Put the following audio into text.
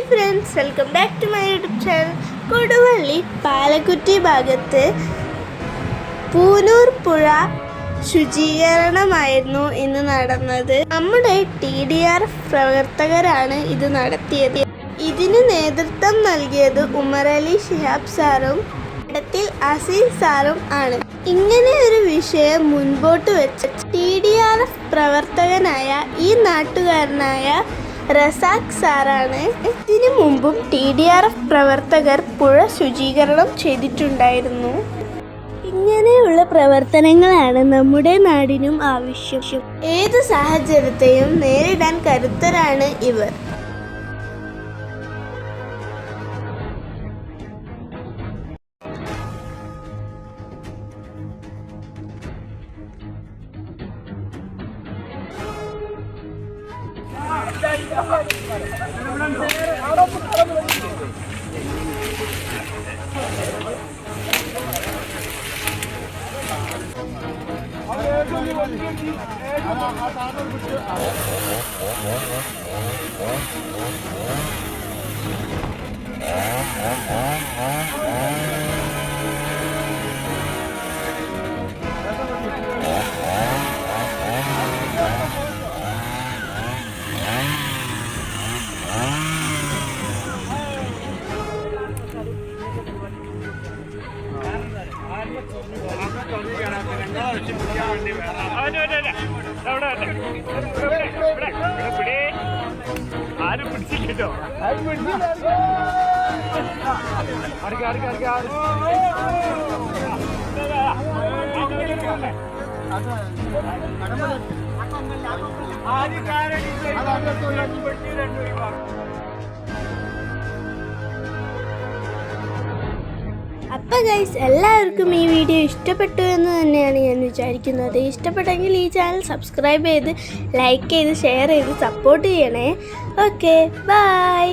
friends, welcome back to my YouTube channel. Koduvally പാലക്കുറ്റി ഭാഗത്ത് പൂനൂർ പുഴ ശുചീകരണമായിരുന്നു ഇന്ന് നടന്നത്. നമ്മുടെ TDRF പ്രവർത്തകരാണ് ഇത് നടത്തിയത്. ഇതിന് നേതൃത്വം നൽകിയത് ഉമറലി ശിഹാബ് സാറും ഇടത്തിൽ അസീസ് സാറും ആണ്. ഇങ്ങനെ ഒരു വിഷയം മുൻപോട്ട് വെച്ച് TDRF പ്രവർത്തകനായ ഈ നാട്ടുകാരനായ റസാഖ് സാറാണ്. ഇതിനു മുമ്പും TDRF പ്രവർത്തകർ പുഴ ശുചീകരണം ചെയ്തിട്ടുണ്ടായിരുന്നു. ഇങ്ങനെയുള്ള പ്രവർത്തനങ്ങളാണ് നമ്മുടെ നാടിനും ആവശ്യം. ഏത് സാഹചര്യത്തെയും നേരിടാൻ കരുത്തരാണ് ഇവർ. ആരും പിടിച്ചില്ലോ അപ്പോൾ ഗൈസ്, എല്ലാവർക്കും ഈ വീഡിയോ ഇഷ്ടപ്പെട്ടു എന്ന് തന്നെയാണ് ഞാൻ വിചാരിക്കുന്നത്. ഇഷ്ടപ്പെട്ടെങ്കിൽ ഈ ചാനൽ സബ്സ്ക്രൈബ് ചെയ്ത് ലൈക്ക് ചെയ്ത് ഷെയർ ചെയ്ത് സപ്പോർട്ട് ചെയ്യണേ. Okay, by.